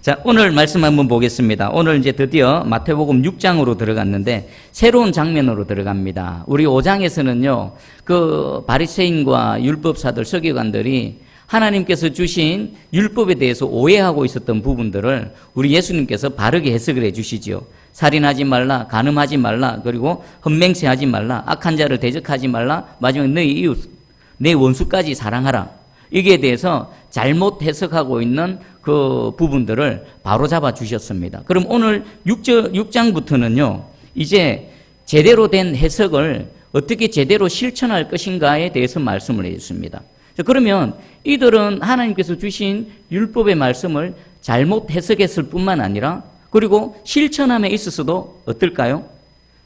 자, 오늘 말씀 한번 보겠습니다. 오늘 이제 드디어 마태복음 6장으로 들어갔는데 새로운 장면으로 들어갑니다. 우리 5장에서는요, 그 바리새인과 율법사들, 서기관들이 하나님께서 주신 율법에 대해서 오해하고 있었던 부분들을 우리 예수님께서 바르게 해석을 해 주시죠. 살인하지 말라, 간음하지 말라, 그리고 헛맹세하지 말라, 악한 자를 대적하지 말라, 마지막에 너희 이웃, 내 원수까지 사랑하라. 여기에 대해서 잘못 해석하고 있는 그 부분들을 바로잡아 주셨습니다. 그럼 오늘 6장부터는요, 이제 제대로 된 해석을 어떻게 제대로 실천할 것인가에 대해서 말씀을 해주십니다. 그러면 이들은 하나님께서 주신 율법의 말씀을 잘못 해석했을 뿐만 아니라 그리고 실천함에 있어서도 어떨까요?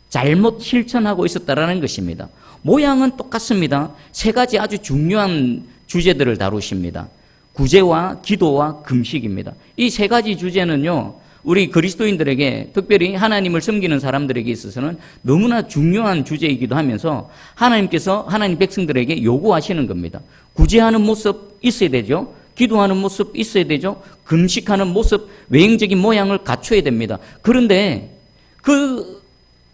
잘못 실천하고 있었다라는 것입니다. 모양은 똑같습니다. 세 가지 아주 중요한 주제들을 다루십니다. 구제와 기도와 금식입니다. 이 세 가지 주제는요, 우리 그리스도인들에게, 특별히 하나님을 섬기는 사람들에게 있어서는 너무나 중요한 주제이기도 하면서 하나님께서 하나님 백성들에게 요구하시는 겁니다. 구제하는 모습 있어야 되죠. 기도하는 모습 있어야 되죠. 금식하는 모습, 외형적인 모양을 갖춰야 됩니다. 그런데 그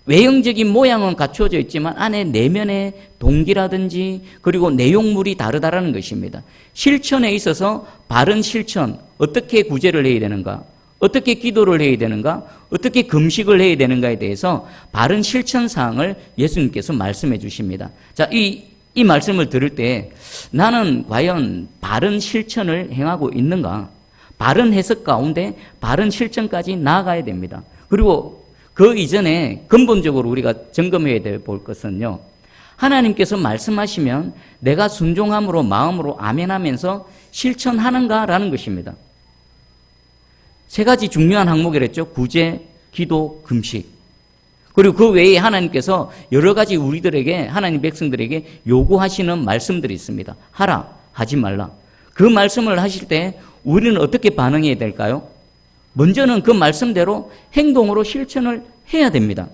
외형적인 모양은 갖춰져 있지만 안에 내면의 동기라든지 그리고 내용물이 다르다라는 것입니다. 실천에 있어서 바른 실천, 어떻게 구제를 해야 되는가, 어떻게 기도를 해야 되는가, 어떻게 금식을 해야 되는가에 대해서 바른 실천 사항을 예수님께서 말씀해 주십니다. 자, 이 말씀을 들을 때 나는 과연 바른 실천을 행하고 있는가? 바른 해석 가운데 바른 실천까지 나아가야 됩니다. 그리고 그 이전에 근본적으로 우리가 점검해야 될 볼 것은요, 하나님께서 말씀하시면 내가 순종함으로 마음으로 아멘하면서 실천하는가라는 것입니다. 세 가지 중요한 항목이랬죠. 구제, 기도, 금식. 그리고 그 외에 하나님께서 여러 가지 우리들에게, 하나님 백성들에게 요구하시는 말씀들이 있습니다. 하라, 하지 말라. 그 말씀을 하실 때 우리는 어떻게 반응해야 될까요? 먼저는 그 말씀대로 행동으로 실천을 해야 됩니다.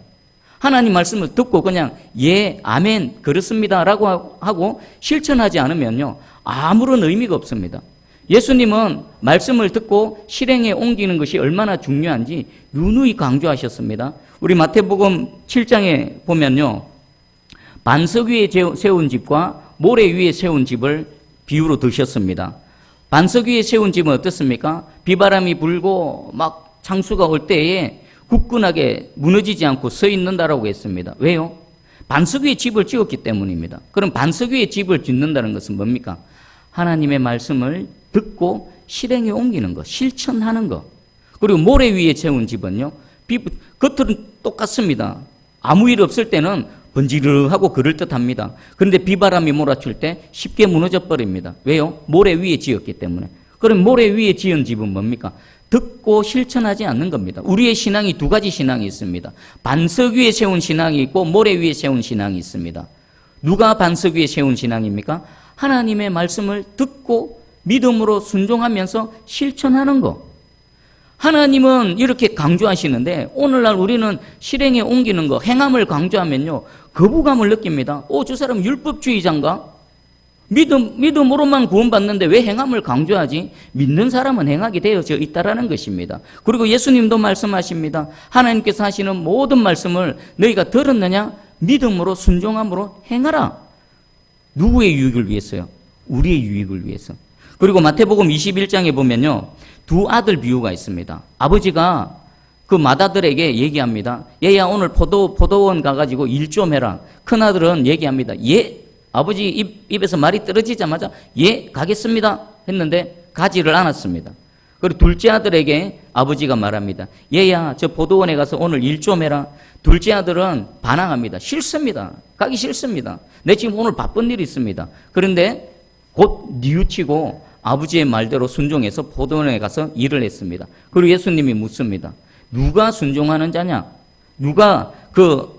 하나님 말씀을 듣고 그냥 예, 아멘, 그렇습니다 라고 하고 실천하지 않으면요, 아무런 의미가 없습니다. 예수님은 말씀을 듣고 실행에 옮기는 것이 얼마나 중요한지 누누이 강조하셨습니다. 우리 마태복음 7장에 보면요, 반석 위에 세운 집과 모래 위에 세운 집을 비유로 드셨습니다. 반석 위에 세운 집은 어떻습니까? 비바람이 불고 막 창수가 올 때에 굳건하게 무너지지 않고 서 있는다라고 했습니다. 왜요? 반석 위에 집을 지었기 때문입니다. 그럼 반석 위에 집을 짓는다는 것은 뭡니까? 하나님의 말씀을 듣고 실행에 옮기는 것, 실천하는 것. 그리고 모래 위에 세운 집은요, 겉은 똑같습니다. 아무 일 없을 때는 번지르하고 그럴듯합니다. 그런데 비바람이 몰아칠 때 쉽게 무너져 버립니다. 왜요? 모래 위에 지었기 때문에. 그럼 모래 위에 지은 집은 뭡니까? 듣고 실천하지 않는 겁니다. 우리의 신앙이 두 가지 신앙이 있습니다. 반석 위에 세운 신앙이 있고 모래 위에 세운 신앙이 있습니다. 누가 반석 위에 세운 신앙입니까? 하나님의 말씀을 듣고 믿음으로 순종하면서 실천하는 것. 하나님은 이렇게 강조하시는데 오늘날 우리는 실행에 옮기는 거, 행함을 강조하면요, 거부감을 느낍니다. 저 사람 율법주의자인가? 믿음으로만 구원받는데 왜 행함을 강조하지? 믿는 사람은 행하게 되어져 있다라는 것입니다. 그리고 예수님도 말씀하십니다. 하나님께서 하시는 모든 말씀을 너희가 들었느냐? 믿음으로 순종함으로 행하라. 누구의 유익을 위해서요? 우리의 유익을 위해서. 그리고 마태복음 21장에 보면요, 두 아들 비유가 있습니다. 아버지가 그 맏아들에게 얘기합니다. 얘야, 오늘 포도원 가가지고 일 좀 해라. 큰아들은 얘기합니다. 예, 아버지 입에서 말이 떨어지자마자 예, 가겠습니다 했는데 가지를 않았습니다. 그리고 둘째 아들에게 아버지가 말합니다. 얘야, 저 포도원에 가서 오늘 일 좀 해라. 둘째 아들은 반항합니다. 싫습니다. 가기 싫습니다. 내 지금 오늘 바쁜 일이 있습니다. 그런데 곧 뉘우치고 아버지의 말대로 순종해서 포도원에 가서 일을 했습니다. 그리고 예수님이 묻습니다. 누가 순종하는 자냐? 누가 그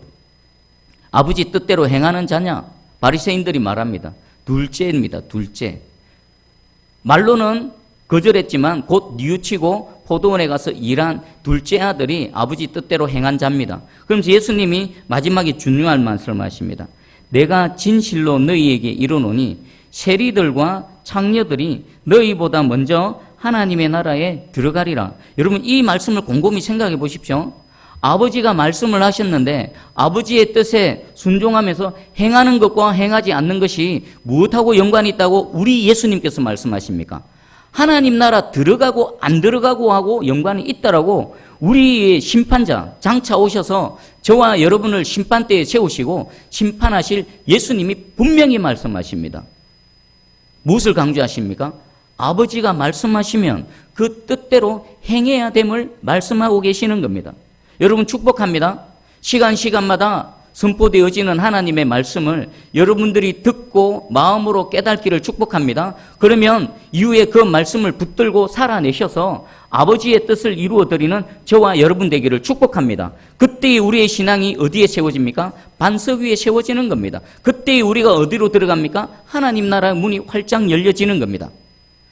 아버지 뜻대로 행하는 자냐? 바리새인들이 말합니다. 둘째입니다. 둘째. 말로는 거절했지만 곧 뉘우치고 포도원에 가서 일한 둘째 아들이 아버지 뜻대로 행한 자입니다. 그러면서 예수님이 마지막에 중요한 말씀을 하십니다. 내가 진실로 너희에게 이르노니 세리들과 창녀들이 너희보다 먼저 하나님의 나라에 들어가리라. 여러분 이 말씀을 곰곰이 생각해 보십시오. 아버지가 말씀을 하셨는데 아버지의 뜻에 순종하면서 행하는 것과 행하지 않는 것이 무엇하고 연관이 있다고 우리 예수님께서 말씀하십니까? 하나님 나라 들어가고 안 들어가고 하고 연관이 있다라고 우리의 심판자 장차 오셔서 저와 여러분을 심판대에 세우시고 심판하실 예수님이 분명히 말씀하십니다. 무엇을 강조하십니까? 아버지가 말씀하시면 그 뜻대로 행해야 됨을 말씀하고 계시는 겁니다. 여러분 축복합니다. 시간마다 선포되어지는 하나님의 말씀을 여러분들이 듣고 마음으로 깨닫기를 축복합니다. 그러면 이후에 그 말씀을 붙들고 살아내셔서 아버지의 뜻을 이루어드리는 저와 여러분 되기를 축복합니다. 그때 우리의 신앙이 어디에 세워집니까? 반석 위에 세워지는 겁니다. 그때 우리가 어디로 들어갑니까? 하나님 나라의 문이 활짝 열려지는 겁니다.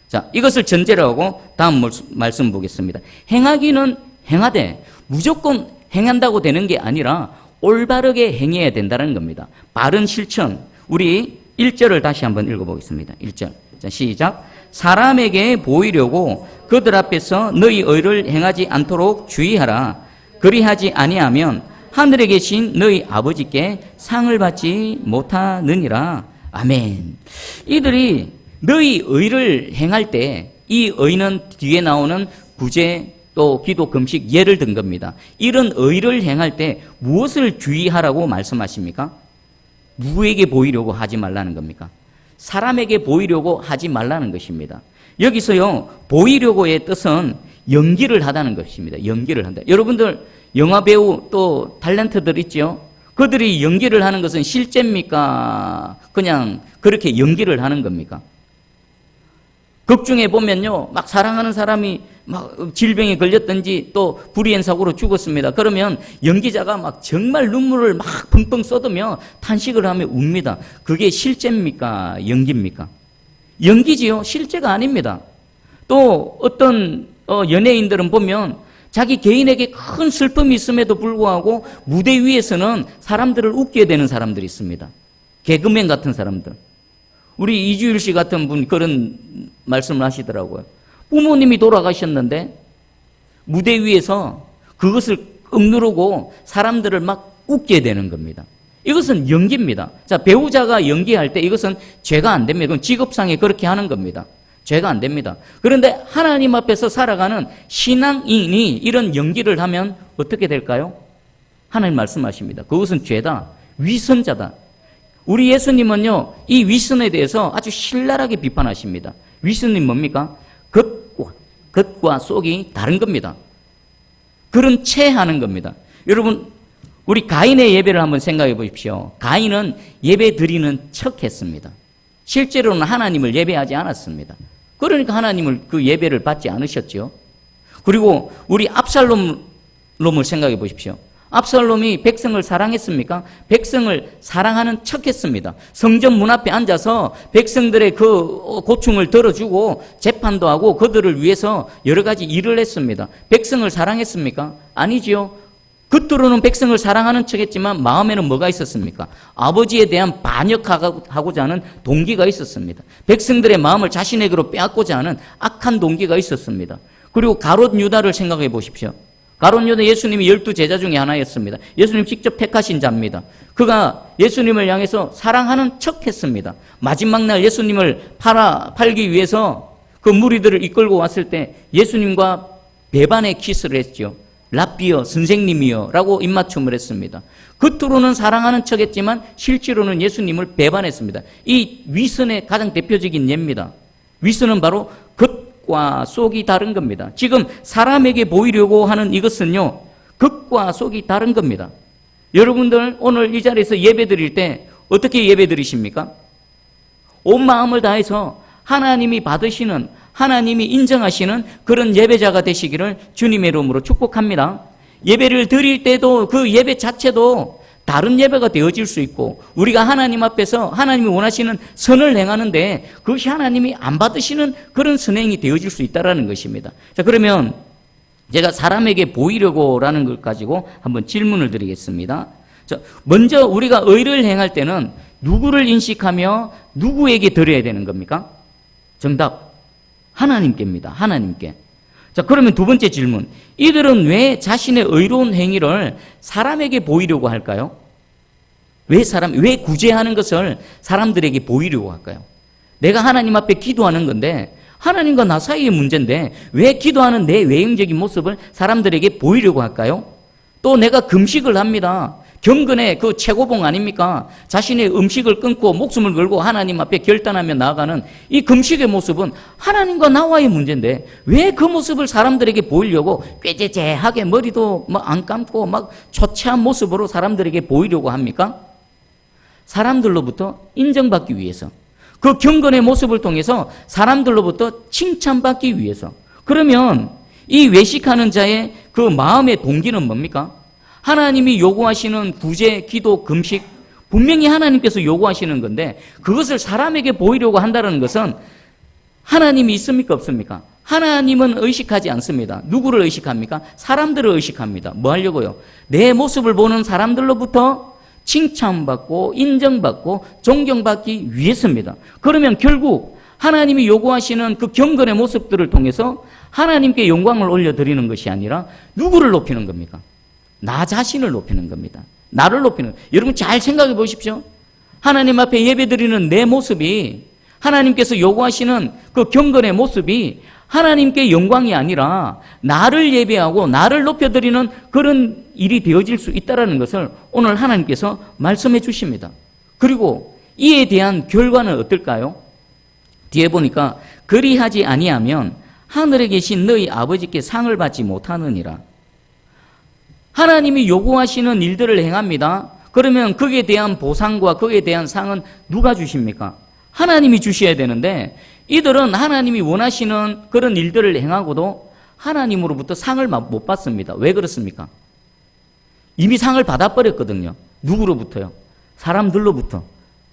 자, 이것을 전제로 하고 다음 말씀 보겠습니다. 행하기는 행하되 무조건 행한다고 되는 게 아니라 올바르게 행해야 된다는 겁니다. 바른 실천. 우리 1절을 다시 한번 읽어보겠습니다. 1절. 자, 시작. 사람에게 보이려고 그들 앞에서 너희 의를 행하지 않도록 주의하라. 그리하지 아니하면 하늘에 계신 너희 아버지께 상을 받지 못하느니라. 아멘. 이들이 너희 의를 행할 때 이 의는 뒤에 나오는 구제 또 기도, 금식, 예를 든 겁니다. 이런 의를 행할 때 무엇을 주의하라고 말씀하십니까? 누구에게 보이려고 하지 말라는 겁니까? 사람에게 보이려고 하지 말라는 것입니다. 여기서요, 보이려고의 뜻은 연기를 하다는 것입니다. 연기를 한다. 여러분들 영화 배우 또 탤런트들 있죠? 그들이 연기를 하는 것은 실제입니까? 그냥 그렇게 연기를 하는 겁니까? 극 중에 보면요, 막 사랑하는 사람이 막 질병에 걸렸든지 또 불의행 사고로 죽었습니다. 그러면 연기자가 막 정말 눈물을 막 펑펑 쏟으며 탄식을 하며 웁니다. 그게 실제입니까? 연기입니까? 연기지요. 실제가 아닙니다. 또 어떤 연예인들은 보면 자기 개인에게 큰 슬픔이 있음에도 불구하고 무대 위에서는 사람들을 웃게 되는 사람들이 있습니다. 개그맨 같은 사람들. 우리 이주일 씨 같은 분 그런 말씀을 하시더라고요. 부모님이 돌아가셨는데 무대 위에서 그것을 억누르고 사람들을 막 웃게 되는 겁니다. 이것은 연기입니다. 자, 배우자가 연기할 때 이것은 죄가 안 됩니다. 그건 직업상에 그렇게 하는 겁니다. 죄가 안 됩니다. 그런데 하나님 앞에서 살아가는 신앙인이 이런 연기를 하면 어떻게 될까요? 하나님 말씀하십니다. 그것은 죄다. 위선자다. 우리 예수님은요, 이 위선에 대해서 아주 신랄하게 비판하십니다. 위선이 뭡니까? 겉과 속이 다른 겁니다. 그런 채 하는 겁니다. 여러분, 우리 가인의 예배를 한번 생각해 보십시오. 가인은 예배 드리는 척 했습니다. 실제로는 하나님을 예배하지 않았습니다. 그러니까 하나님을 그 예배를 받지 않으셨죠. 그리고 우리 압살롬을 생각해 보십시오. 압살롬이 백성을 사랑했습니까? 백성을 사랑하는 척했습니다. 성전 문 앞에 앉아서 백성들의 그 고충을 들어주고 재판도 하고 그들을 위해서 여러 가지 일을 했습니다. 백성을 사랑했습니까? 아니지요. 겉으로는 백성을 사랑하는 척했지만 마음에는 뭐가 있었습니까? 아버지에 대한 반역하고자 하는 동기가 있었습니다. 백성들의 마음을 자신에게로 빼앗고자 하는 악한 동기가 있었습니다. 그리고 가롯 유다를 생각해 보십시오. 가롯 유다 예수님이 12제자 중에 하나였습니다. 예수님 직접 택하신 자입니다. 그가 예수님을 향해서 사랑하는 척했습니다. 마지막 날 예수님을 팔기 위해서 그 무리들을 이끌고 왔을 때 예수님과 배반의 키스를 했죠. 랍비여, 선생님이여 라고 입맞춤을 했습니다. 겉으로는 사랑하는 척했지만 실제로는 예수님을 배반했습니다. 이 위선의 가장 대표적인 예입니다. 위선은 바로 겉과 속이 다른 겁니다. 지금 사람에게 보이려고 하는 이것은요, 겉과 속이 다른 겁니다. 여러분들 오늘 이 자리에서 예배 드릴 때 어떻게 예배 드리십니까? 온 마음을 다해서 하나님이 받으시는, 하나님이 인정하시는 그런 예배자가 되시기를 주님의 이름으로 축복합니다. 예배를 드릴 때도 그 예배 자체도 다른 예배가 되어질 수 있고, 우리가 하나님 앞에서 하나님이 원하시는 선을 행하는데 그것이 하나님이 안 받으시는 그런 선행이 되어질 수 있다는 것입니다. 자, 그러면 제가 사람에게 보이려고라는 걸 가지고 한번 질문을 드리겠습니다. 자, 먼저 우리가 의를 행할 때는 누구를 인식하며 누구에게 드려야 되는 겁니까? 정답. 하나님께입니다. 하나님께. 자, 그러면 두 번째 질문. 이들은 왜 자신의 의로운 행위를 사람에게 보이려고 할까요? 왜 구제하는 것을 사람들에게 보이려고 할까요? 내가 하나님 앞에 기도하는 건데, 하나님과 나 사이의 문제인데, 왜 기도하는 내 외형적인 모습을 사람들에게 보이려고 할까요? 또 내가 금식을 합니다. 경건의 그 최고봉 아닙니까? 자신의 음식을 끊고 목숨을 걸고 하나님 앞에 결단하며 나아가는 이 금식의 모습은 하나님과 나와의 문제인데 왜 그 모습을 사람들에게 보이려고 꾀재재하게 머리도 막 안 감고 막 초췌한 모습으로 사람들에게 보이려고 합니까? 사람들로부터 인정받기 위해서, 그 경건의 모습을 통해서 사람들로부터 칭찬받기 위해서. 그러면 이 외식하는 자의 그 마음의 동기는 뭡니까? 하나님이 요구하시는 구제, 기도, 금식, 분명히 하나님께서 요구하시는 건데 그것을 사람에게 보이려고 한다는 것은 하나님이 있습니까? 없습니까? 하나님은 의식하지 않습니다. 누구를 의식합니까? 사람들을 의식합니다. 뭐 하려고요? 내 모습을 보는 사람들로부터 칭찬받고 인정받고 존경받기 위해서입니다. 그러면 결국 하나님이 요구하시는 그 경건의 모습들을 통해서 하나님께 영광을 올려드리는 것이 아니라 누구를 높이는 겁니까? 나 자신을 높이는 겁니다. 나를 높이는. 여러분 잘 생각해 보십시오. 하나님 앞에 예배드리는 내 모습이, 하나님께서 요구하시는 그 경건의 모습이 하나님께 영광이 아니라 나를 예배하고 나를 높여드리는 그런 일이 되어질 수 있다는 것을 오늘 하나님께서 말씀해 주십니다. 그리고 이에 대한 결과는 어떨까요? 뒤에 보니까 그리하지 아니하면 하늘에 계신 너희 아버지께 상을 받지 못하느니라. 하나님이 요구하시는 일들을 행합니다. 그러면 거기에 대한 보상과 거기에 대한 상은 누가 주십니까? 하나님이 주셔야 되는데 이들은 하나님이 원하시는 그런 일들을 행하고도 하나님으로부터 상을 못 받습니다. 왜 그렇습니까? 이미 상을 받아버렸거든요. 누구로부터요? 사람들로부터.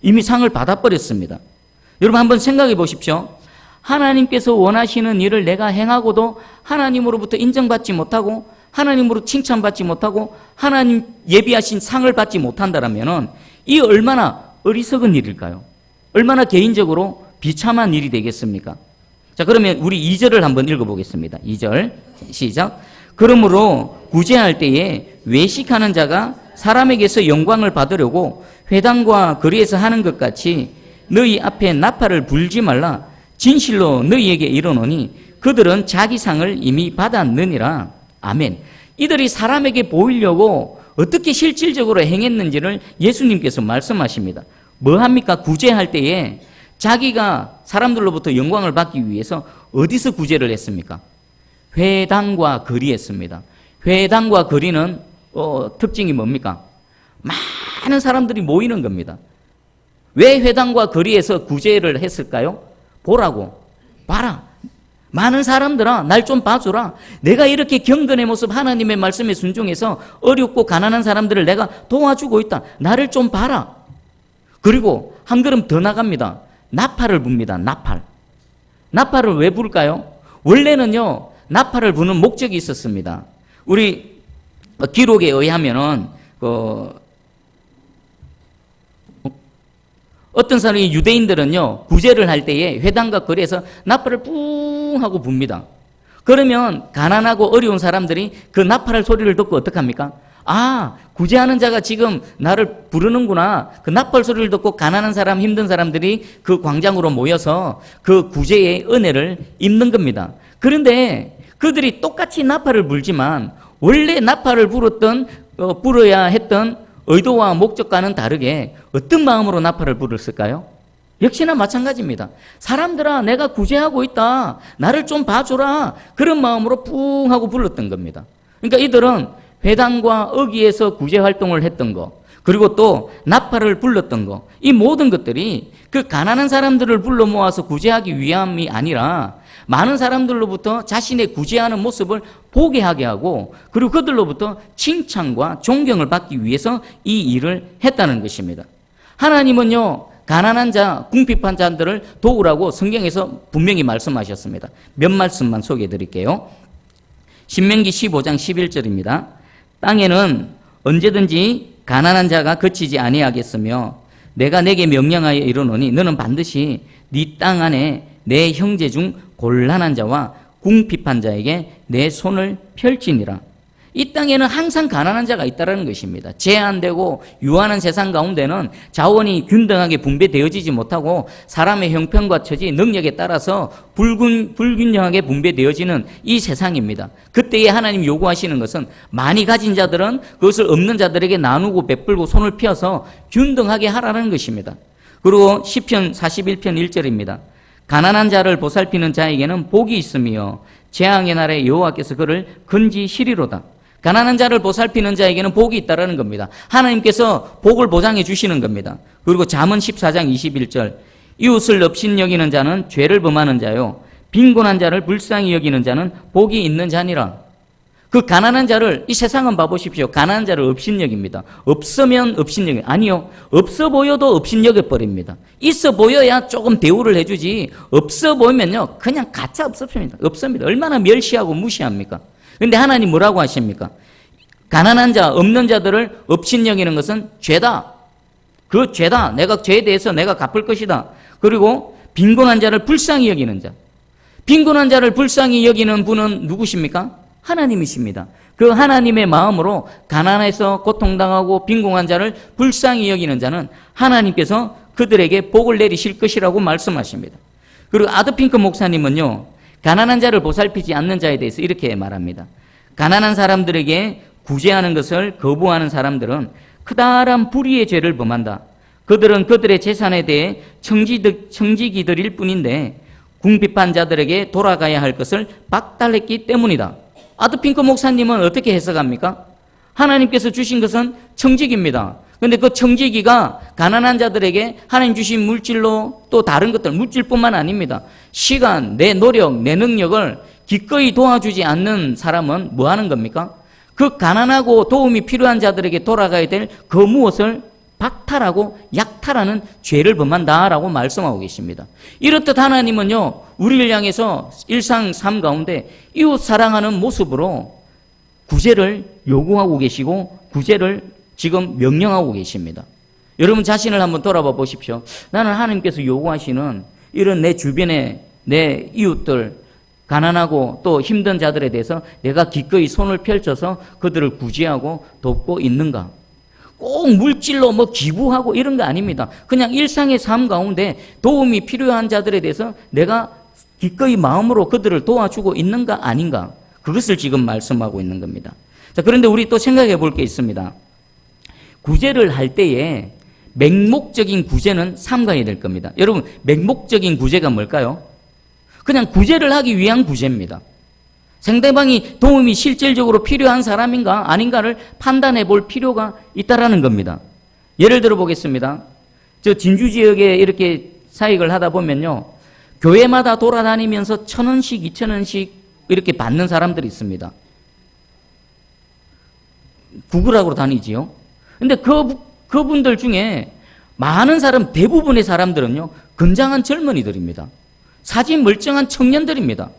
이미 상을 받아버렸습니다. 여러분 한번 생각해 보십시오. 하나님께서 원하시는 일을 내가 행하고도 하나님으로부터 인정받지 못하고 하나님으로 칭찬받지 못하고 하나님 예비하신 상을 받지 못한다면 이 얼마나 어리석은 일일까요? 얼마나 개인적으로 비참한 일이 되겠습니까? 자, 그러면 우리 2절을 한번 읽어보겠습니다. 2절 시작. 그러므로 구제할 때에 외식하는 자가 사람에게서 영광을 받으려고 회당과 거리에서 하는 것 같이 너희 앞에 나팔을 불지 말라. 진실로 너희에게 이르노니 그들은 자기 상을 이미 받았느니라. 아멘. 이들이 사람에게 보이려고 어떻게 실질적으로 행했는지를 예수님께서 말씀하십니다. 뭐 합니까? 구제할 때에 자기가 사람들로부터 영광을 받기 위해서 어디서 구제를 했습니까? 회당과 거리했습니다. 회당과 거리는 특징이 뭡니까? 많은 사람들이 모이는 겁니다. 왜 회당과 거리에서 구제를 했을까요? 보라고. 봐라. 많은 사람들아, 날 좀 봐주라. 내가 이렇게 경건의 모습, 하나님의 말씀에 순종해서 어렵고 가난한 사람들을 내가 도와주고 있다. 나를 좀 봐라. 그리고 한 걸음 더 나갑니다. 나팔을 붑니다. 나팔. 나팔을 왜 불까요? 원래는요, 나팔을 부는 목적이 있었습니다. 우리 기록에 의하면은 어떤 사람이 유대인들은요, 구제를 할 때에 회당과 거리에서 나팔을 뿡 하고 붑니다. 그러면 가난하고 어려운 사람들이 그 나팔 소리를 듣고 어떡합니까? 아, 구제하는 자가 지금 나를 부르는구나. 그 나팔 소리를 듣고 가난한 사람, 힘든 사람들이 그 광장으로 모여서 그 구제의 은혜를 입는 겁니다. 그런데 그들이 똑같이 나팔을 불지만 원래 나팔을 불어야 했던 의도와 목적과는 다르게 어떤 마음으로 나팔을 불었을까요? 역시나 마찬가지입니다. 사람들아, 내가 구제하고 있다. 나를 좀 봐주라. 그런 마음으로 뿡 하고 불렀던 겁니다. 그러니까 이들은 회당과 어귀에서 구제 활동을 했던 거, 그리고 또 나팔을 불렀던 거, 이 모든 것들이 그 가난한 사람들을 불러 모아서 구제하기 위함이 아니라 많은 사람들로부터 자신의 구제하는 모습을 보게 하게 하고, 그리고 그들로부터 칭찬과 존경을 받기 위해서 이 일을 했다는 것입니다. 하나님은요, 가난한 자, 궁핍한 자들을 도우라고 성경에서 분명히 말씀하셨습니다. 몇 말씀만 소개해 드릴게요. 신명기 15장 11절입니다. 땅에는 언제든지 가난한 자가 거치지 아니하겠으며 내가 내게 명령하여 이르노니 너는 반드시 네 땅 안에 내 형제 중 곤란한 자와 궁핍한 자에게 내 손을 펼치니라. 이 땅에는 항상 가난한 자가 있다는 것입니다. 제한되고 유한한 세상 가운데는 자원이 균등하게 분배되어지지 못하고 사람의 형편과 처지, 능력에 따라서 불균형하게 분배되어지는 이 세상입니다. 그때에 하나님 요구하시는 것은 많이 가진 자들은 그것을 없는 자들에게 나누고 베풀고 손을 펴서 균등하게 하라는 것입니다. 그리고 시편 41편 1절입니다. 가난한 자를 보살피는 자에게는 복이 있으며 재앙의 날에 여호와께서 그를 건지시리로다. 가난한 자를 보살피는 자에게는 복이 있다라는 겁니다. 하나님께서 복을 보장해 주시는 겁니다. 그리고 잠언 14장 21절 이웃을 업신여기는 자는 죄를 범하는 자요 빈곤한 자를 불쌍히 여기는 자는 복이 있는 자니라. 그 가난한 자를 이 세상은 봐보십시오. 가난한 자를 업신여깁니다. 없으면 업신여기 아니요. 없어 보여도 업신여겨버립니다. 있어 보여야 조금 대우를 해주지 없어 보이면요 그냥 가짜 없습니다. 얼마나 멸시하고 무시합니까? 근데 하나님 뭐라고 하십니까? 가난한 자, 없는 자들을 업신여기는 것은 죄다. 그 죄다. 내가 죄에 대해서 내가 갚을 것이다. 그리고 빈곤한 자를 불쌍히 여기는 자. 빈곤한 자를 불쌍히 여기는 분은 누구십니까? 하나님이십니다. 그 하나님의 마음으로 가난해서 고통당하고 빈곤한 자를 불쌍히 여기는 자는 하나님께서 그들에게 복을 내리실 것이라고 말씀하십니다. 그리고 아드핑크 목사님은요, 가난한 자를 보살피지 않는 자에 대해서 이렇게 말합니다. 가난한 사람들에게 구제하는 것을 거부하는 사람들은 크다란 불의의 죄를 범한다. 그들은 그들의 재산에 대해 청지기 드릴 뿐인데 궁핍한 자들에게 돌아가야 할 것을 박탈했기 때문이다. 아드핑크 목사님은 어떻게 해석합니까? 하나님께서 주신 것은 청지기입니다. 그런데 그 청지기가 가난한 자들에게 하나님 주신 물질로 또 다른 것들, 물질뿐만 아닙니다. 시간, 내 노력, 내 능력을 기꺼이 도와주지 않는 사람은 뭐 하는 겁니까? 그 가난하고 도움이 필요한 자들에게 돌아가야 될 그 무엇을 박탈하고 약탈하는 죄를 범한다라고 말씀하고 계십니다. 이렇듯 하나님은요, 우리를 향해서 일상 삶 가운데 이웃 사랑하는 모습으로 구제를 요구하고 계시고 구제를 지금 명령하고 계십니다. 여러분 자신을 한번 돌아봐 보십시오. 나는 하나님께서 요구하시는 이런 내 주변의 내 이웃들, 가난하고 또 힘든 자들에 대해서 내가 기꺼이 손을 펼쳐서 그들을 구제하고 돕고 있는가? 꼭 물질로 뭐 기부하고 이런 거 아닙니다. 그냥 일상의 삶 가운데 도움이 필요한 자들에 대해서 내가 기꺼이 마음으로 그들을 도와주고 있는가 아닌가? 그것을 지금 말씀하고 있는 겁니다. 자, 그런데 우리 또 생각해 볼 게 있습니다. 구제를 할 때에 맹목적인 구제는 삼가야 될 겁니다. 여러분, 맹목적인 구제가 뭘까요? 그냥 구제를 하기 위한 구제입니다. 상대방이 도움이 실질적으로 필요한 사람인가 아닌가를 판단해 볼 필요가 있다라는 겁니다. 예를 들어 보겠습니다. 저 진주 지역에 이렇게 사역을 하다 보면요, 교회마다 돌아다니면서 1,000원씩 2,000원씩 이렇게 받는 사람들이 있습니다. 구글하고 다니지요. 근데 그분들 중에 많은 사람, 대부분의 사람들은요, 건장한 젊은이들입니다. 사진 멀쩡한 청년들입니다.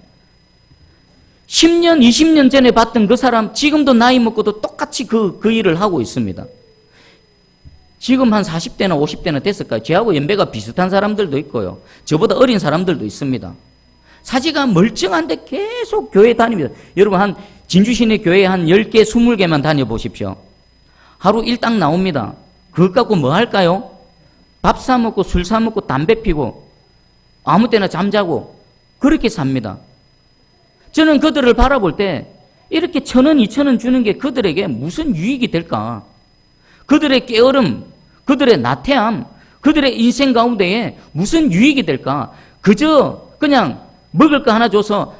10년, 20년 전에 봤던 그 사람 지금도 나이 먹고도 똑같이 그 일을 하고 있습니다. 지금 한 40대나 50대나 됐을까요? 저하고 연배가 비슷한 사람들도 있고요. 저보다 어린 사람들도 있습니다. 사지가 멀쩡한데 계속 교회 다닙니다. 여러분 한 진주시내 교회 한 10개, 20개만 다녀보십시오. 하루 일당 나옵니다. 그것 갖고 뭐 할까요? 밥 사 먹고 술 사 먹고 담배 피고 아무 때나 잠자고 그렇게 삽니다. 저는 그들을 바라볼 때 이렇게 1,000원, 2,000원 주는 게 그들에게 무슨 유익이 될까? 그들의 게으름, 그들의 나태함, 그들의 인생 가운데에 무슨 유익이 될까? 그저 그냥 먹을 거 하나 줘서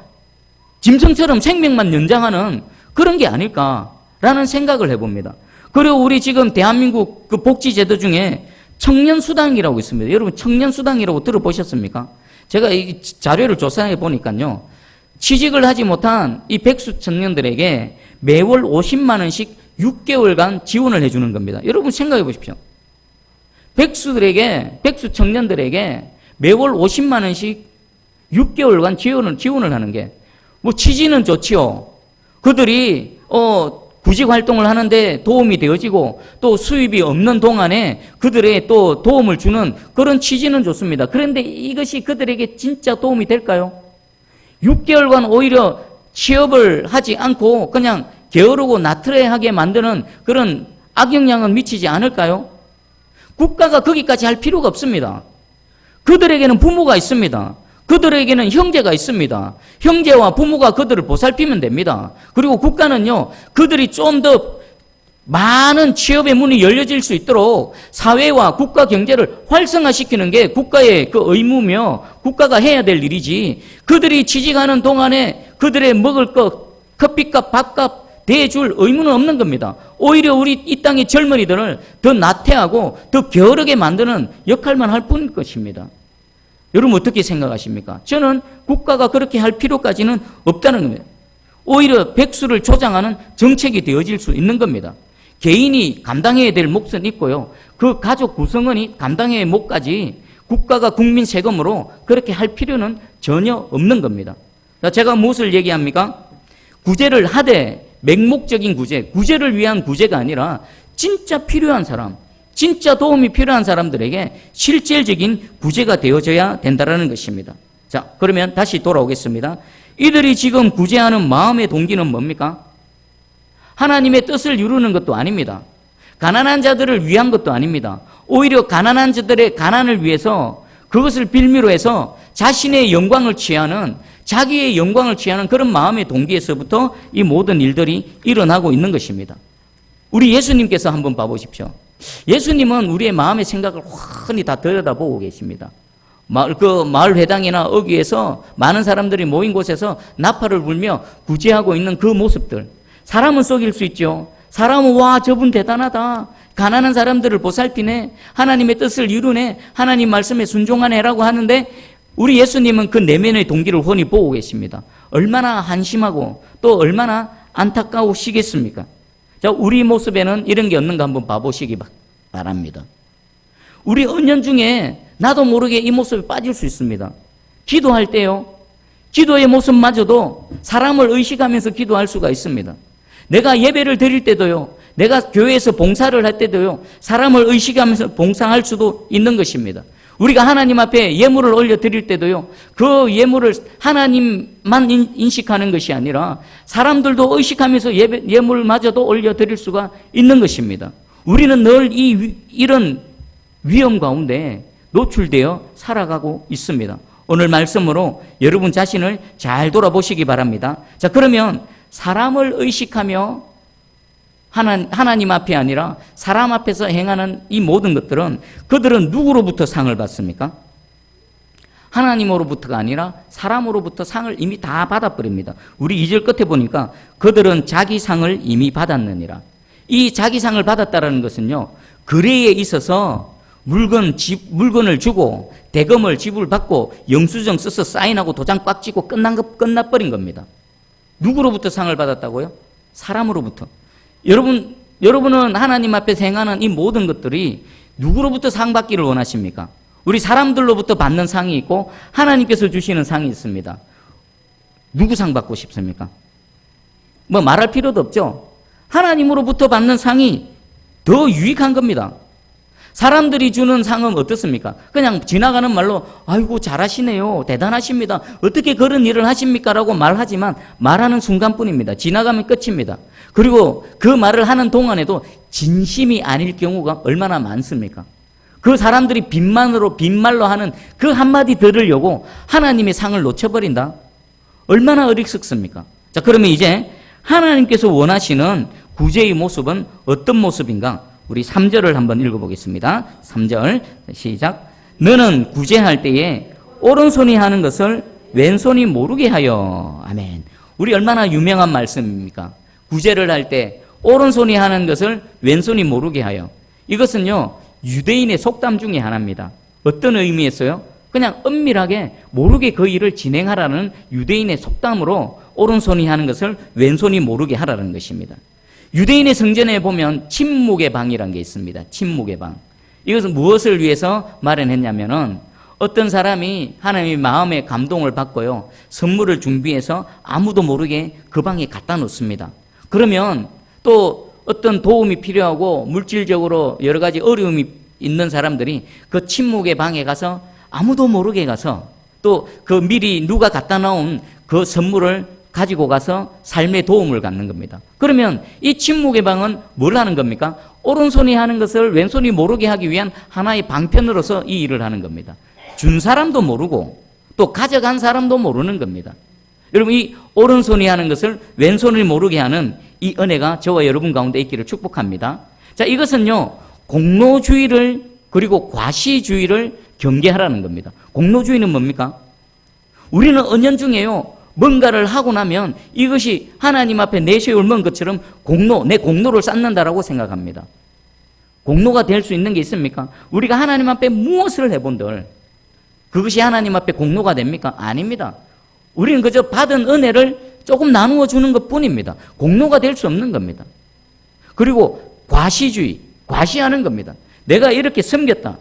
짐승처럼 생명만 연장하는 그런 게 아닐까라는 생각을 해봅니다. 그리고 우리 지금 대한민국 그 복지제도 중에 청년수당이라고 있습니다. 여러분 청년수당이라고 들어보셨습니까? 제가 이 자료를 조사해 보니까요, 취직을 하지 못한 이 백수 청년들에게 매월 50만 원씩 6개월간 지원을 해주는 겁니다. 여러분 생각해 보십시오. 백수 청년들에게 매월 50만 원씩 6개월간 지원을 하는 게 뭐 취지는 좋지요. 그들이 구직 활동을 하는데 도움이 되어지고 또 수입이 없는 동안에 그들의 또 도움을 주는 그런 취지는 좋습니다. 그런데 이것이 그들에게 진짜 도움이 될까요? 6개월간 오히려 취업을 하지 않고 그냥 게으르고 나트레하게 만드는 그런 악영향은 미치지 않을까요? 국가가 거기까지 할 필요가 없습니다. 그들에게는 부모가 있습니다. 그들에게는 형제가 있습니다. 형제와 부모가 그들을 보살피면 됩니다. 그리고 국가는요, 그들이 좀 더 많은 취업의 문이 열려질 수 있도록 사회와 국가 경제를 활성화시키는 게 국가의 그 의무며 국가가 해야 될 일이지, 그들이 취직하는 동안에 그들의 먹을 것, 커피값, 밥값 대줄 의무는 없는 겁니다. 오히려 우리 이 땅의 젊은이들을 더 나태하고 더 게으르게 만드는 역할만 할 뿐일 것입니다. 여러분 어떻게 생각하십니까? 저는 국가가 그렇게 할 필요까지는 없다는 겁니다. 오히려 백수를 조장하는 정책이 되어질 수 있는 겁니다. 개인이 감당해야 될 몫은 있고요, 그 가족 구성원이 감당해야 몫까지 국가가 국민 세금으로 그렇게 할 필요는 전혀 없는 겁니다. 제가 무엇을 얘기합니까? 구제를 하되 맹목적인 구제, 구제를 위한 구제가 아니라 진짜 필요한 사람, 진짜 도움이 필요한 사람들에게 실질적인 구제가 되어져야 된다는 것입니다. 자, 그러면 다시 돌아오겠습니다. 이들이 지금 구제하는 마음의 동기는 뭡니까? 하나님의 뜻을 이루는 것도 아닙니다. 가난한 자들을 위한 것도 아닙니다. 오히려 가난한 자들의 가난을 위해서 그것을 빌미로 해서 자신의 영광을 취하는, 자기의 영광을 취하는 그런 마음의 동기에서부터 이 모든 일들이 일어나고 있는 것입니다. 우리 예수님께서 한번 봐보십시오. 예수님은 우리의 마음의 생각을 훤히 다 들여다보고 계십니다. 마을 회당이나 어귀에서 많은 사람들이 모인 곳에서 나팔을 불며 구제하고 있는 그 모습들, 사람은 속일 수 있죠. 사람은 와, 저분 대단하다, 가난한 사람들을 보살피네, 하나님의 뜻을 이루네, 하나님 말씀에 순종하네라고 하는데 우리 예수님은 그 내면의 동기를 훤히 보고 계십니다. 얼마나 한심하고 또 얼마나 안타까우시겠습니까? 자, 우리 모습에는 이런 게 없는가 한번 봐보시기 바랍니다. 우리 언년 중에 나도 모르게 이 모습에 빠질 수 있습니다. 기도할 때요, 기도의 모습마저도 사람을 의식하면서 기도할 수가 있습니다. 내가 예배를 드릴 때도요, 내가 교회에서 봉사를 할 때도요, 사람을 의식하면서 봉사할 수도 있는 것입니다. 우리가 하나님 앞에 예물을 올려 드릴 때도요, 그 예물을 하나님만 인식하는 것이 아니라 사람들도 의식하면서 예물마저도 올려 드릴 수가 있는 것입니다. 우리는 늘 이런 위험 가운데 노출되어 살아가고 있습니다. 오늘 말씀으로 여러분 자신을 잘 돌아보시기 바랍니다. 자, 그러면 사람을 의식하며 하나님 앞이 아니라 사람 앞에서 행하는 이 모든 것들은, 그들은 누구로부터 상을 받습니까? 하나님으로부터가 아니라 사람으로부터 상을 이미 다 받아버립니다. 우리 2절 끝에 보니까 그들은 자기 상을 이미 받았느니라. 이 자기 상을 받았다는 것은요, 거래에 있어서 물건을 주고 대금을 지불받고 영수증 써서 사인하고 도장 꽉 찍고 끝나버린 겁니다. 누구로부터 상을 받았다고요? 사람으로부터. 여러분은 하나님 앞에서 행하는 이 모든 것들이 누구로부터 상 받기를 원하십니까? 우리 사람들로부터 받는 상이 있고 하나님께서 주시는 상이 있습니다. 누구 상 받고 싶습니까? 뭐 말할 필요도 없죠. 하나님으로부터 받는 상이 더 유익한 겁니다. 사람들이 주는 상은 어떻습니까? 그냥 지나가는 말로 아이고 잘하시네요, 대단하십니다, 어떻게 그런 일을 하십니까? 라고 말하지만 말하는 순간뿐입니다. 지나가면 끝입니다. 그리고 그 말을 하는 동안에도 진심이 아닐 경우가 얼마나 많습니까? 그 사람들이 빈말로 하는 그 한마디 들으려고 하나님의 상을 놓쳐버린다? 얼마나 어리석습니까? 자, 그러면 이제 하나님께서 원하시는 구제의 모습은 어떤 모습인가? 우리 3절을 한번 읽어보겠습니다. 3절 시작. 너는 구제할 때에 오른손이 하는 것을 왼손이 모르게 하여. 아멘. 우리 얼마나 유명한 말씀입니까? 구제를 할 때 오른손이 하는 것을 왼손이 모르게 하여. 이것은요, 유대인의 속담 중에 하나입니다. 어떤 의미에서요? 그냥 은밀하게 모르게 그 일을 진행하라는 유대인의 속담으로 오른손이 하는 것을 왼손이 모르게 하라는 것입니다. 유대인의 성전에 보면 침묵의 방이라는 게 있습니다. 침묵의 방. 이것은 무엇을 위해서 마련했냐면은 어떤 사람이 하나님의 마음에 감동을 받고요, 선물을 준비해서 아무도 모르게 그 방에 갖다 놓습니다. 그러면 또 어떤 도움이 필요하고 물질적으로 여러 가지 어려움이 있는 사람들이 그 침묵의 방에 가서 아무도 모르게 가서 또 그 미리 누가 갖다 놓은 그 선물을 가지고 가서 삶에 도움을 갖는 겁니다. 그러면 이 침묵의 방은 뭘 하는 겁니까? 오른손이 하는 것을 왼손이 모르게 하기 위한 하나의 방편으로서 이 일을 하는 겁니다. 준 사람도 모르고 또 가져간 사람도 모르는 겁니다. 여러분, 이 오른손이 하는 것을 왼손이 모르게 하는 이 은혜가 저와 여러분 가운데 있기를 축복합니다. 자, 이것은요, 공로주의를 그리고 과시주의를 경계하라는 겁니다. 공로주의는 뭡니까? 우리는 은연중에요, 뭔가를 하고 나면 이것이 하나님 앞에 내세울 먼 것처럼 내 공로를 쌓는다라고 생각합니다. 공로가 될 수 있는 게 있습니까? 우리가 하나님 앞에 무엇을 해본들 그것이 하나님 앞에 공로가 됩니까? 아닙니다. 우리는 그저 받은 은혜를 조금 나누어 주는 것 뿐입니다. 공로가 될 수 없는 겁니다. 그리고 과시주의, 과시하는 겁니다. 내가 이렇게 섬겼다.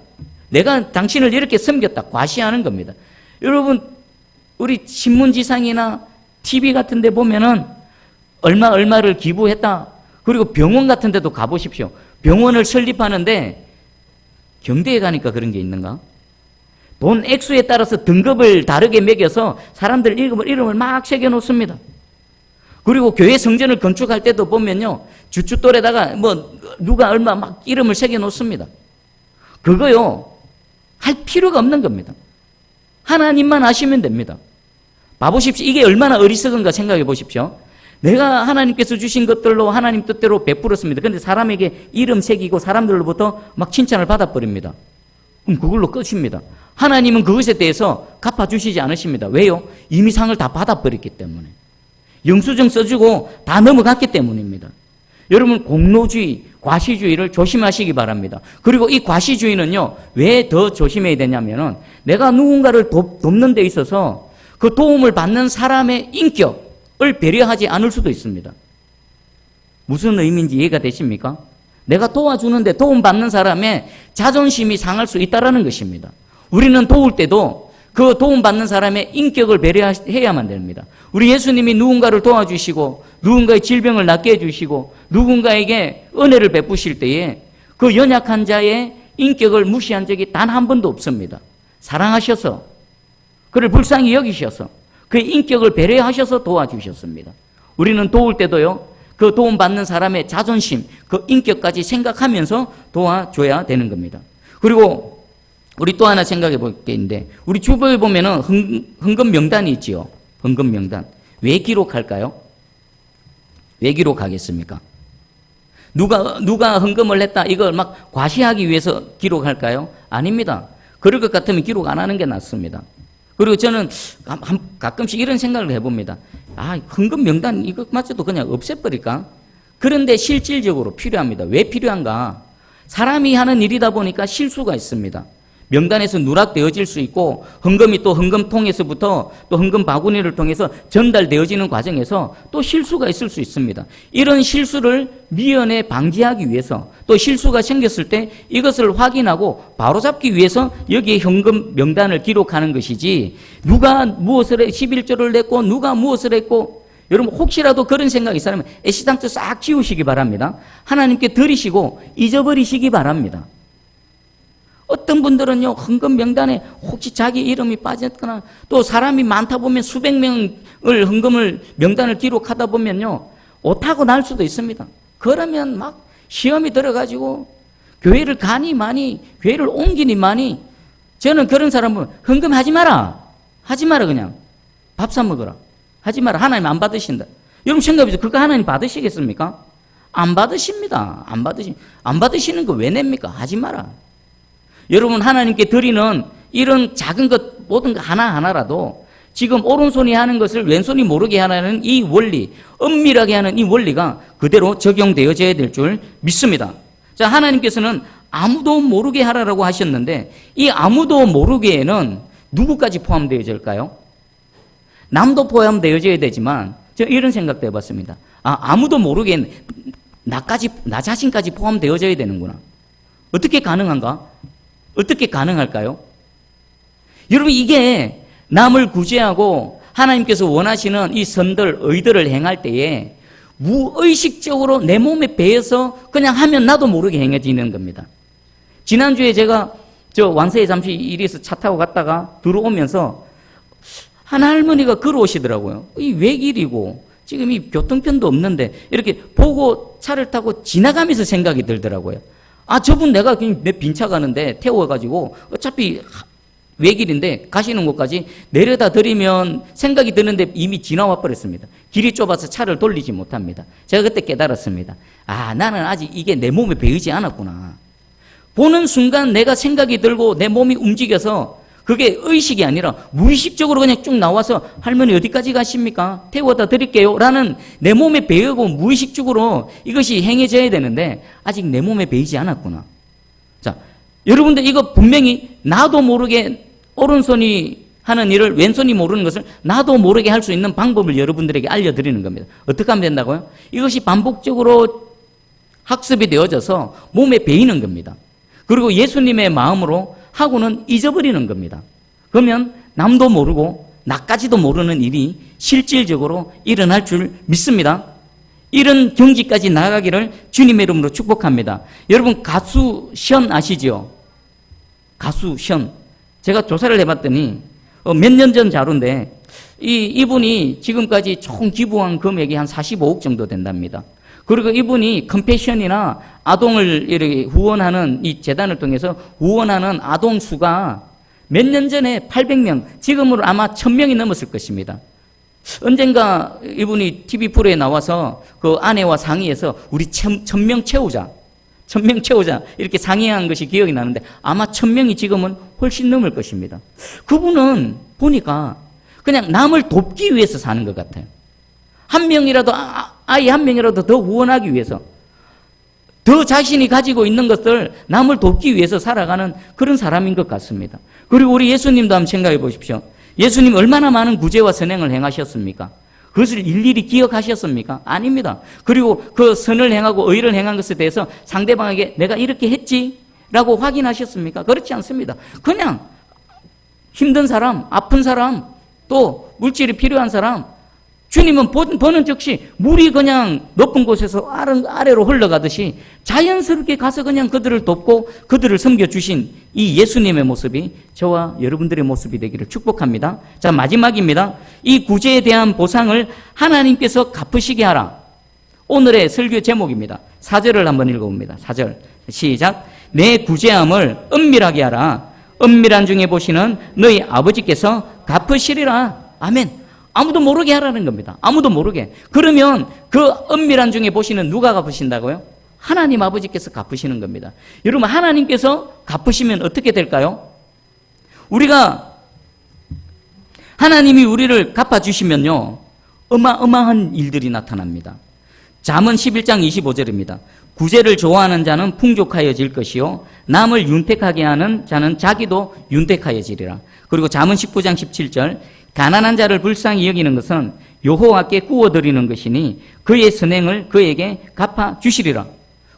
내가 당신을 이렇게 섬겼다. 과시하는 겁니다. 여러분, 우리 신문지상이나 TV 같은 데 보면은 얼마를 기부했다. 그리고 병원 같은 데도 가보십시오. 병원을 설립하는데 경대에 가니까 그런 게 있는가? 돈 액수에 따라서 등급을 다르게 매겨서 사람들 이름을 막 새겨놓습니다. 그리고 교회 성전을 건축할 때도 보면요, 주춧돌에다가 누가 얼마 막 이름을 새겨놓습니다. 그거요, 할 필요가 없는 겁니다. 하나님만 아시면 됩니다. 봐보십시오. 이게 얼마나 어리석은가 생각해 보십시오. 내가 하나님께서 주신 것들로 하나님 뜻대로 베풀었습니다. 그런데 사람에게 이름 새기고 사람들로부터 막 칭찬을 받아버립니다. 그럼 그걸로 끝입니다. 하나님은 그것에 대해서 갚아주시지 않으십니다. 왜요? 이미 상을 다 받아버렸기 때문에. 영수증 써주고 다 넘어갔기 때문입니다. 여러분, 공로주의, 과시주의를 조심하시기 바랍니다. 그리고 이 과시주의는요, 왜 더 조심해야 되냐면은 내가 누군가를 돕는 데 있어서 그 도움을 받는 사람의 인격을 배려하지 않을 수도 있습니다. 무슨 의미인지 이해가 되십니까? 내가 도와주는데 도움받는 사람의 자존심이 상할 수 있다는 것입니다. 우리는 도울 때도 그 도움받는 사람의 인격을 배려해야만 됩니다. 우리 예수님이 누군가를 도와주시고 누군가의 질병을 낫게 해주시고 누군가에게 은혜를 베푸실 때에 그 연약한 자의 인격을 무시한 적이 단 한 번도 없습니다. 사랑하셔서 그를 불쌍히 여기셔서 그의 인격을 배려하셔서 도와주셨습니다. 우리는 도울 때도요, 그 도움받는 사람의 자존심, 그 인격까지 생각하면서 도와줘야 되는 겁니다. 그리고 우리 또 하나 생각해 볼 게 있는데, 우리 주보에 보면은 헌금 명단이 있지요. 헌금 명단. 왜 기록할까요? 왜 기록하겠습니까? 누가 헌금을 했다, 이걸 막 과시하기 위해서 기록할까요? 아닙니다. 그럴 것 같으면 기록 안 하는 게 낫습니다. 그리고 저는 가끔씩 이런 생각을 해봅니다. 헌금 명단 이것마저도 그냥 없애버릴까? 그런데 실질적으로 필요합니다. 왜 필요한가? 사람이 하는 일이다 보니까 실수가 있습니다. 명단에서 누락되어질 수 있고 헌금이 또 헌금통에서부터 또 헌금 바구니를 통해서 전달되어지는 과정에서 또 실수가 있을 수 있습니다. 이런 실수를 미연에 방지하기 위해서 또 실수가 생겼을 때 이것을 확인하고 바로잡기 위해서 여기에 헌금 명단을 기록하는 것이지, 누가 무엇을 11조를 냈고 누가 무엇을 했고, 여러분 혹시라도 그런 생각이 있으면 애시당초 싹 지우시기 바랍니다. 하나님께 드리시고 잊어버리시기 바랍니다. 어떤 분들은요, 헌금 명단에 혹시 자기 이름이 빠졌거나 또 사람이 많다 보면 수백 명을 헌금을 명단을 기록하다 보면요, 오타고 날 수도 있습니다. 그러면 막 시험이 들어가지고 교회를 가니 많이, 교회를 옮기니 많이, 저는 그런 사람은 헌금하지 마라. 하지 마라. 그냥 밥 사 먹어라. 하지 마라. 하나님 안 받으신다. 여러분 생각해보세요. 그거 하나님 받으시겠습니까? 안 받으십니다. 안 받으시는 거 왜 냅니까? 하지 마라. 여러분, 하나님께 드리는 이런 작은 것, 모든 것 하나하나라도 지금 오른손이 하는 것을 왼손이 모르게 하는 이 원리, 은밀하게 하는 이 원리가 그대로 적용되어져야 될 줄 믿습니다. 자, 하나님께서는 아무도 모르게 하라라고 하셨는데, 이 아무도 모르게에는 누구까지 포함되어질까요? 남도 포함되어져야 되지만, 저 이런 생각도 해봤습니다. 아무도 모르게 나 자신까지 포함되어져야 되는구나. 어떻게 가능한가? 어떻게 가능할까요? 여러분, 이게 남을 구제하고 하나님께서 원하시는 이 선들, 의들을 행할 때에 무의식적으로 내 몸에 배어서 그냥 하면 나도 모르게 행해지는 겁니다. 지난주에 제가 왕세에 잠시 일이 있어서 차 타고 갔다가 들어오면서 한 할머니가 걸어오시더라고요. 이 외길이고 지금 이 교통편도 없는데 이렇게 보고 차를 타고 지나가면서 생각이 들더라고요. 아, 저분 내가 그냥 내 빈차 가는데 태워가지고 어차피 외길인데 가시는 곳까지 내려다 드리면 생각이 드는데 이미 지나와 버렸습니다. 길이 좁아서 차를 돌리지 못합니다. 제가 그때 깨달았습니다. 아, 나는 아직 이게 내 몸에 배이지 않았구나. 보는 순간 내가 생각이 들고 내 몸이 움직여서 그게 의식이 아니라 무의식적으로 그냥 쭉 나와서 할머니 어디까지 가십니까? 태워다 드릴게요. 라는 내 몸에 배우고 무의식적으로 이것이 행해져야 되는데 아직 내 몸에 배이지 않았구나. 자, 여러분들 이거 분명히 나도 모르게 오른손이 하는 일을 왼손이 모르는 것을 나도 모르게 할 수 있는 방법을 여러분들에게 알려드리는 겁니다. 어떻게 하면 된다고요? 이것이 반복적으로 학습이 되어져서 몸에 배이는 겁니다. 그리고 예수님의 마음으로 하고는 잊어버리는 겁니다. 그러면 남도 모르고 나까지도 모르는 일이 실질적으로 일어날 줄 믿습니다. 이런 경지까지 나가기를 주님의 이름으로 축복합니다. 여러분 가수 션 아시죠? 가수 션. 제가 조사를 해봤더니 몇 년 전 자료인데 이분이 지금까지 총 기부한 금액이 한 45억 정도 된답니다. 그리고 이분이 컴패션이나 아동을 이렇게 후원하는 이 재단을 통해서 후원하는 아동 수가 몇 년 전에 800명, 지금으로 아마 1000명이 넘었을 것입니다. 언젠가 이분이 TV 프로에 나와서 그 아내와 상의해서 우리 1000명 채우자. 1000명 채우자. 이렇게 상의한 것이 기억이 나는데 아마 1000명이 지금은 훨씬 넘을 것입니다. 그분은 보니까 그냥 남을 돕기 위해서 사는 것 같아요. 한 명이라도, 아이 한 명이라도 더 후원하기 위해서, 더 자신이 가지고 있는 것을 남을 돕기 위해서 살아가는 그런 사람인 것 같습니다. 그리고 우리 예수님도 한번 생각해 보십시오. 예수님 얼마나 많은 구제와 선행을 행하셨습니까? 그것을 일일이 기억하셨습니까? 아닙니다. 그리고 그 선을 행하고 의를 행한 것에 대해서 상대방에게 내가 이렇게 했지? 라고 확인하셨습니까? 그렇지 않습니다. 그냥 힘든 사람, 아픈 사람, 또 물질이 필요한 사람, 주님은 보는 즉시 물이 그냥 높은 곳에서 아래로 흘러가듯이 자연스럽게 가서 그냥 그들을 돕고 그들을 섬겨주신 이 예수님의 모습이 저와 여러분들의 모습이 되기를 축복합니다. 자, 마지막입니다. 이 구제에 대한 보상을 하나님께서 갚으시게 하라. 오늘의 설교 제목입니다. 4절을 한번 읽어봅니다. 4절 시작. 내 구제함을 은밀하게 하라. 은밀한 중에 보시는 너희 아버지께서 갚으시리라. 아멘. 아무도 모르게 하라는 겁니다. 아무도 모르게. 그러면 그 은밀한 중에 보시는 누가 갚으신다고요? 하나님 아버지께서 갚으시는 겁니다. 여러분 하나님께서 갚으시면 어떻게 될까요? 우리가 하나님이 우리를 갚아주시면요 어마어마한 일들이 나타납니다. 잠언 11장 25절입니다. 구제를 좋아하는 자는 풍족하여질 것이요 남을 윤택하게 하는 자는 자기도 윤택하여지리라. 그리고 잠언 19장 17절 가난한 자를 불쌍히 여기는 것은 여호와께 구워드리는 것이니 그의 선행을 그에게 갚아주시리라.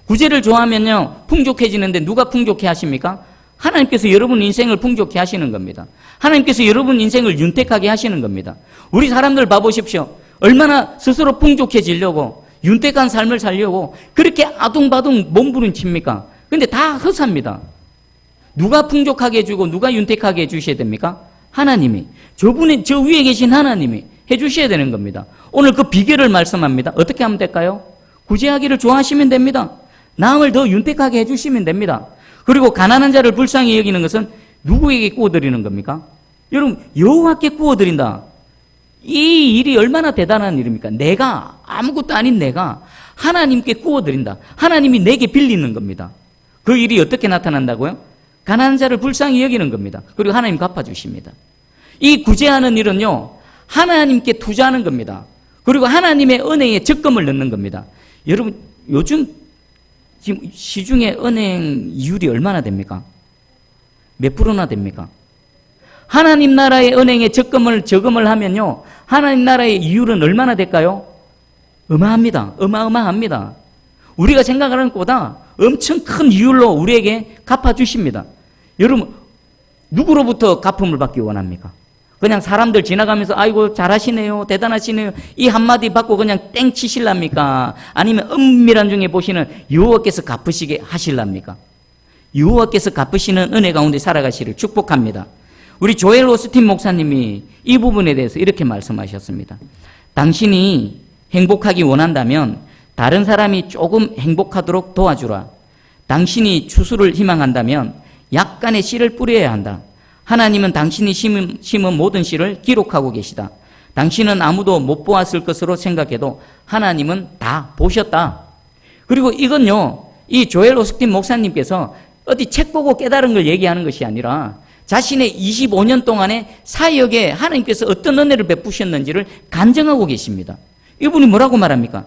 구제를 좋아하면요 풍족해지는데 누가 풍족해 하십니까? 하나님께서 여러분 인생을 풍족해 하시는 겁니다. 하나님께서 여러분 인생을 윤택하게 하시는 겁니다. 우리 사람들 봐보십시오. 얼마나 스스로 풍족해지려고 윤택한 삶을 살려고 그렇게 아둥바둥 몸부림칩니까? 근데 다 허사입니다. 누가 풍족하게 해주고 누가 윤택하게 해주셔야 됩니까? 하나님이. 저 위에 계신 하나님이 해주셔야 되는 겁니다. 오늘 그 비결을 말씀합니다. 어떻게 하면 될까요? 구제하기를 좋아하시면 됩니다. 남을 더 윤택하게 해주시면 됩니다. 그리고 가난한 자를 불쌍히 여기는 것은 누구에게 구워드리는 겁니까? 여러분 여호와께 구워드린다. 이 일이 얼마나 대단한 일입니까? 내가 아무것도 아닌 내가 하나님께 구워드린다. 하나님이 내게 빌리는 겁니다. 그 일이 어떻게 나타난다고요? 가난한 자를 불쌍히 여기는 겁니다. 그리고 하나님 갚아주십니다. 이 구제하는 일은요 하나님께 투자하는 겁니다. 그리고 하나님의 은혜에 적금을 넣는 겁니다. 여러분 요즘 지금 시중에 은행 이율이 얼마나 됩니까? 몇 프로나 됩니까? 하나님 나라의 은행에 저금을 하면요 하나님 나라의 이율은 얼마나 될까요? 어마어마합니다. 우리가 생각하는 것보다 엄청 큰 이율로 우리에게 갚아주십니다. 여러분 누구로부터 갚음을 받기 원합니까? 그냥 사람들 지나가면서 아이고 잘하시네요 대단하시네요 이 한마디 받고 그냥 땡 치실랍니까? 아니면 은밀한 중에 보시는 여호와께서 갚으시게 하실랍니까? 여호와께서 갚으시는 은혜 가운데 살아가시를 축복합니다. 우리 조엘 오스틴 목사님이 이 부분에 대해서 이렇게 말씀하셨습니다. 당신이 행복하기 원한다면 다른 사람이 조금 행복하도록 도와주라. 당신이 추수를 희망한다면 약간의 씨를 뿌려야 한다. 하나님은 당신이 심은 모든 씨를 기록하고 계시다. 당신은 아무도 못 보았을 것으로 생각해도 하나님은 다 보셨다. 그리고 이건요, 이 조엘 오스틴 목사님께서 어디 책 보고 깨달은 걸 얘기하는 것이 아니라 자신의 25년 동안의 사역에 하나님께서 어떤 은혜를 베푸셨는지를 간증하고 계십니다. 이분이 뭐라고 말합니까?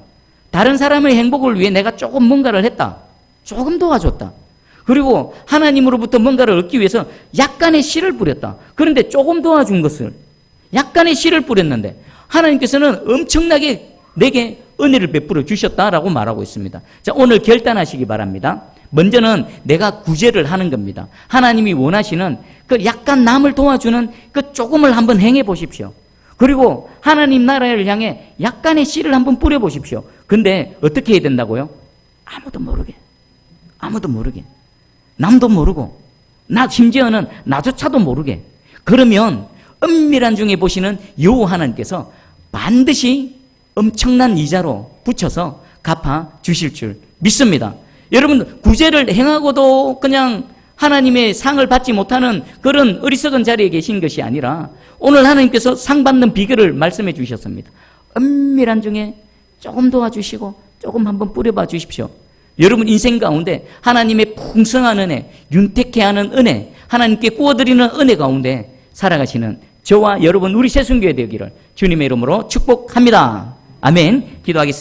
다른 사람의 행복을 위해 내가 조금 뭔가를 했다. 조금 도와줬다. 그리고 하나님으로부터 뭔가를 얻기 위해서 약간의 씨를 뿌렸다. 그런데 조금 도와준 것을 약간의 씨를 뿌렸는데 하나님께서는 엄청나게 내게 은혜를 베풀어 주셨다라고 말하고 있습니다. 자, 오늘 결단하시기 바랍니다. 먼저는 내가 구제를 하는 겁니다. 하나님이 원하시는 그 약간 남을 도와주는 그 조금을 한번 행해 보십시오. 그리고 하나님 나라를 향해 약간의 씨를 한번 뿌려 보십시오. 근데 어떻게 해야 된다고요? 아무도 모르게. 아무도 모르게. 남도 모르고, 심지어는 나조차도 모르게. 그러면 은밀한 중에 보시는 여호와 하나님께서 반드시 엄청난 이자로 붙여서 갚아 주실 줄 믿습니다. 여러분, 구제를 행하고도 그냥 하나님의 상을 받지 못하는 그런 어리석은 자리에 계신 것이 아니라 오늘 하나님께서 상 받는 비결을 말씀해 주셨습니다. 은밀한 중에 조금 도와주시고 조금 한번 뿌려봐 주십시오. 여러분 인생 가운데 하나님의 풍성한 은혜, 윤택해 하는 은혜, 하나님께 구워드리는 은혜 가운데 살아가시는 저와 여러분 우리 새순교회 되기를 주님의 이름으로 축복합니다. 아멘. 기도하겠습니다.